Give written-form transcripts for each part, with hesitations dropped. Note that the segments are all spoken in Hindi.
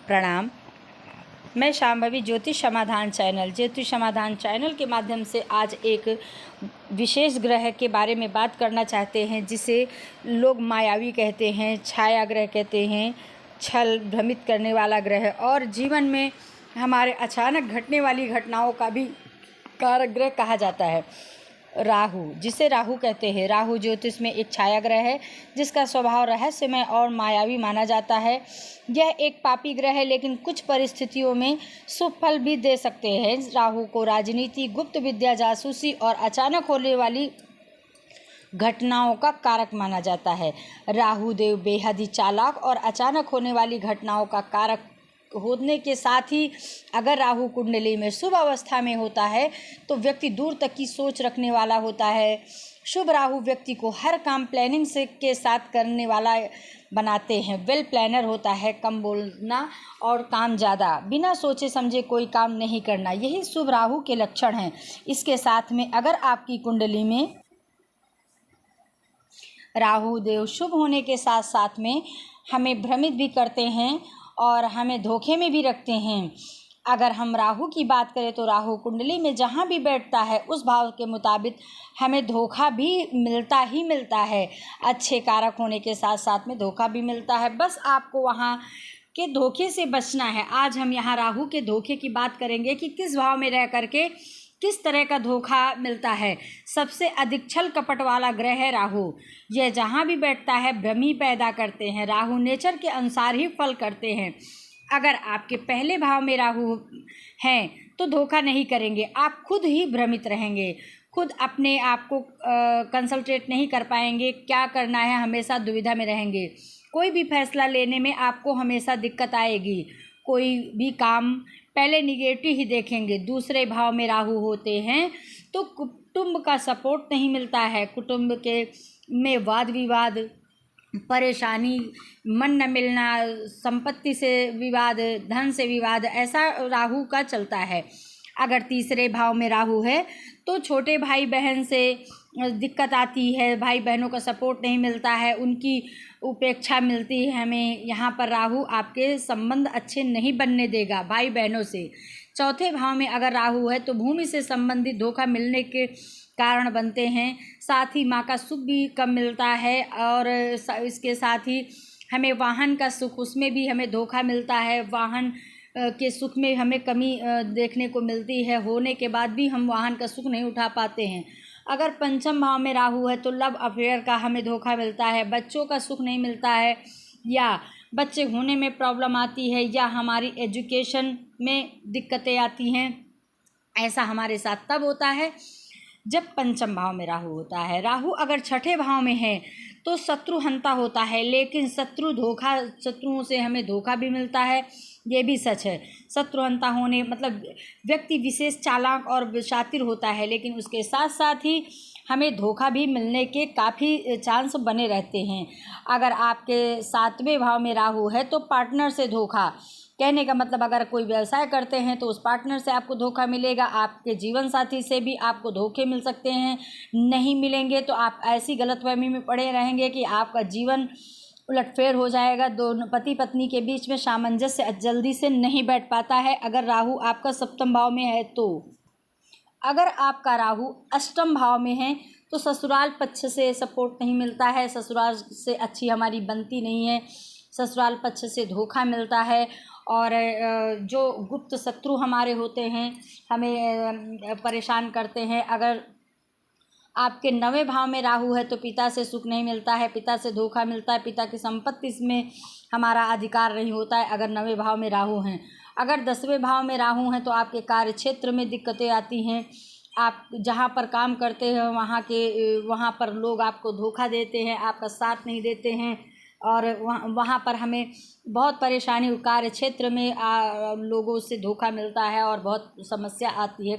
प्रणाम। मैं शांभवी ज्योतिष समाधान चैनल के माध्यम से आज एक विशेष ग्रह के बारे में बात करना चाहते हैं, जिसे लोग मायावी कहते हैं, छाया ग्रह कहते हैं, छल भ्रमित करने वाला ग्रह और जीवन में हमारे अचानक घटने वाली घटनाओं का भी कारक ग्रह कहा जाता है। राहु, जिसे राहु कहते हैं। राहु ज्योतिष में एक छाया ग्रह है, जिसका स्वभाव रहस्यमय और मायावी माना जाता है। यह एक पापी ग्रह है, लेकिन कुछ परिस्थितियों में शुभ फल भी दे सकते हैं। राहु को राजनीति, गुप्त विद्या, जासूसी और अचानक होने वाली घटनाओं का कारक माना जाता है। राहु देव बेहद ही चालाक और अचानक होने वाली घटनाओं का कारक होने के साथ ही अगर राहु कुंडली में शुभ अवस्था में होता है तो व्यक्ति दूर तक की सोच रखने वाला होता है। शुभ राहु व्यक्ति को हर काम प्लानिंग से के साथ करने वाला बनाते हैं। वेल प्लानर होता है, कम बोलना और काम ज़्यादा, बिना सोचे समझे कोई काम नहीं करना, यही शुभ राहु के लक्षण हैं। इसके साथ में अगर आपकी कुंडली में राहु देव शुभ होने के साथ साथ में हमें भ्रमित भी करते हैं और हमें धोखे में भी रखते हैं। अगर हम राहु की बात करें तो राहु कुंडली में जहाँ भी बैठता है उस भाव के मुताबिक हमें धोखा भी मिलता ही मिलता है। अच्छे कारक होने के साथ साथ में धोखा भी मिलता है। बस आपको वहाँ के धोखे से बचना है। आज हम यहाँ राहु के धोखे की बात करेंगे कि किस भाव में रह करके किस तरह का धोखा मिलता है। सबसे अधिक छल कपट वाला ग्रह है राहु। यह जहाँ भी बैठता है भ्रम पैदा करते हैं। राहु नेचर के अनुसार ही फल करते हैं। अगर आपके पहले भाव में राहु हैं तो धोखा नहीं करेंगे, आप खुद ही भ्रमित रहेंगे, खुद अपने आप को कंसंट्रेट नहीं कर पाएंगे, क्या करना है हमेशा दुविधा में रहेंगे। कोई भी फैसला लेने में आपको हमेशा दिक्कत आएगी। कोई भी काम पहले निगेटिव ही देखेंगे। दूसरे भाव में राहु होते हैं तो कुटुंब का सपोर्ट नहीं मिलता है। कुटुंब के में वाद विवाद, परेशानी, मन न मिलना, संपत्ति से विवाद, धन से विवाद, ऐसा राहु का चलता है। अगर तीसरे भाव में राहु है तो छोटे भाई बहन से दिक्कत आती है, भाई बहनों का सपोर्ट नहीं मिलता है, उनकी उपेक्षा मिलती है हमें। यहाँ पर राहु आपके संबंध अच्छे नहीं बनने देगा भाई बहनों से। चौथे भाव में अगर राहु है तो भूमि से संबंधित धोखा मिलने के कारण बनते हैं। साथ ही माँ का सुख भी कम मिलता है और इसके साथ ही हमें वाहन का सुख, उसमें भी हमें धोखा मिलता है। वाहन के सुख में हमें कमी देखने को मिलती है, होने के बाद भी हम वाहन का सुख नहीं उठा पाते हैं। अगर पंचम भाव में राहु है तो लव अफेयर का हमें धोखा मिलता है, बच्चों का सुख नहीं मिलता है, या बच्चे होने में प्रॉब्लम आती है, या हमारी एजुकेशन में दिक्कतें आती हैं। ऐसा हमारे साथ तब होता है जब पंचम भाव में राहु होता है। राहु अगर छठे भाव में है तो शत्रुहंता होता है, लेकिन शत्रुओं से हमें धोखा भी मिलता है, ये भी सच है। शत्रुहंता होने मतलब व्यक्ति विशेष चालाक और शातिर होता है, लेकिन उसके साथ साथ ही हमें धोखा भी मिलने के काफ़ी चांस बने रहते हैं। अगर आपके सातवें भाव में राहु है तो पार्टनर से धोखा, कहने का मतलब अगर कोई व्यवसाय करते हैं तो उस पार्टनर से आपको धोखा मिलेगा। आपके जीवन साथी से भी आपको धोखे मिल सकते हैं। नहीं मिलेंगे तो आप ऐसी गलतफहमी में पड़े रहेंगे कि आपका जीवन उलटफेर हो जाएगा। दोनों पति पत्नी के बीच में सामंजस्य जल्दी से नहीं बैठ पाता है अगर राहु आपका सप्तम भाव में है तो। अगर आपका राहु अष्टम भाव में है तो ससुराल पक्ष से सपोर्ट नहीं मिलता है, ससुराल से अच्छी हमारी बनती नहीं है, ससुराल पक्ष से धोखा मिलता है। और जो गुप्त शत्रु हमारे होते हैं हमें परेशान करते हैं। अगर आपके नवें भाव में राहु है तो पिता से सुख नहीं मिलता है, पिता से धोखा मिलता है, पिता की संपत्ति में हमारा अधिकार नहीं होता है अगर नवें भाव में राहु हैं। अगर 10वें भाव में राहु हैं तो आपके कार्य क्षेत्र में दिक्कतें आती हैं। आप जहाँ पर काम करते हैं वहाँ पर लोग आपको धोखा देते हैं, आपका साथ नहीं देते हैं और वहाँ पर हमें बहुत परेशानी, कार्य क्षेत्र में लोगों से धोखा मिलता है और बहुत समस्या आती है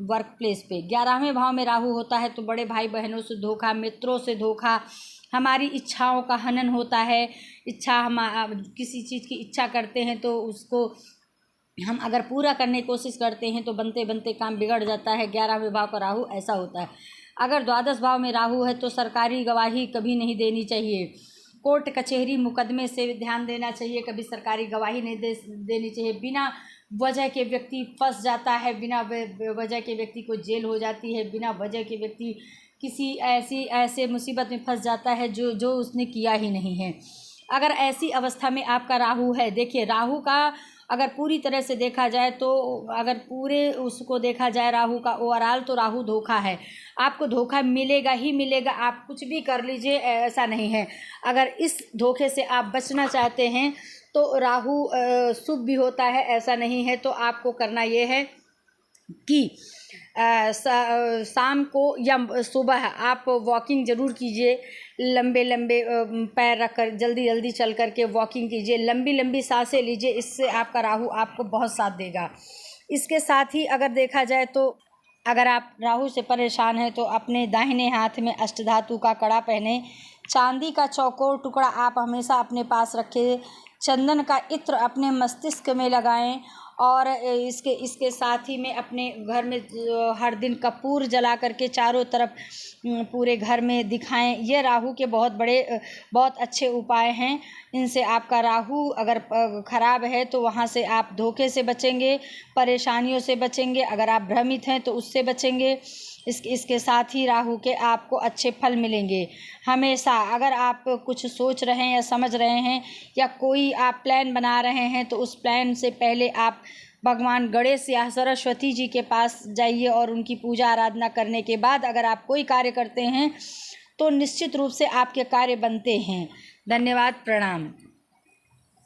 वर्क प्लेस पे। 11वें भाव में राहु होता है तो बड़े भाई बहनों से धोखा, मित्रों से धोखा, हमारी इच्छाओं का हनन होता है। हम किसी चीज़ की इच्छा करते हैं तो उसको हम अगर पूरा करने की कोशिश करते हैं तो बनते बनते काम बिगड़ जाता है। 11वें भाव का राहु ऐसा होता है। अगर द्वादश भाव में राहु है तो सरकारी गवाही कभी नहीं देनी चाहिए। कोर्ट कचहरी मुकदमे से ध्यान देना चाहिए, कभी सरकारी गवाही नहीं देनी चाहिए। बिना वजह के व्यक्ति फंस जाता है, बिना वजह के व्यक्ति को जेल हो जाती है, बिना वजह के व्यक्ति किसी ऐसे मुसीबत में फंस जाता है जो उसने किया ही नहीं है। अगर ऐसी अवस्था में आपका राहु है, देखिए राहु का अगर पूरी तरह से देखा जाए तो अगर पूरे उसको देखा जाए राहु का ओवरऑल, तो राहु धोखा है। आपको धोखा मिलेगा ही मिलेगा, आप कुछ भी कर लीजिए, ऐसा नहीं है। अगर इस धोखे से आप बचना चाहते हैं तो राहु शुभ भी होता है, ऐसा नहीं है। तो आपको करना ये है कि शाम को या सुबह आप वॉकिंग ज़रूर कीजिए, लंबे लंबे पैर रख कर जल्दी जल्दी चल कर के वॉकिंग कीजिए, लंबी लंबी सांसें लीजिए, इससे आपका राहु आपको बहुत साथ देगा। इसके साथ ही अगर देखा जाए तो अगर आप राहु से परेशान हैं तो अपने दाहिने हाथ में अष्टधातु का कड़ा पहने, चांदी का चौकोर टुकड़ा आप हमेशा अपने पास रखें, चंदन का इत्र अपने मस्तिष्क में लगाएं और इसके साथ ही में अपने घर में हर दिन कपूर जला करके चारों तरफ पूरे घर में दिखाएं। ये राहु के बहुत अच्छे उपाय हैं। इनसे आपका राहु अगर ख़राब है तो वहाँ से आप धोखे से बचेंगे, परेशानियों से बचेंगे, अगर आप भ्रमित हैं तो उससे बचेंगे। इसके साथ ही राहु के आपको अच्छे फल मिलेंगे। हमेशा अगर आप कुछ सोच रहे हैं या समझ रहे हैं या कोई आप प्लान बना रहे हैं तो उस प्लान से पहले आप भगवान गणेश या सरस्वती जी के पास जाइए और उनकी पूजा आराधना करने के बाद अगर आप कोई कार्य करते हैं तो निश्चित रूप से आपके कार्य बनते हैं। धन्यवाद, प्रणाम।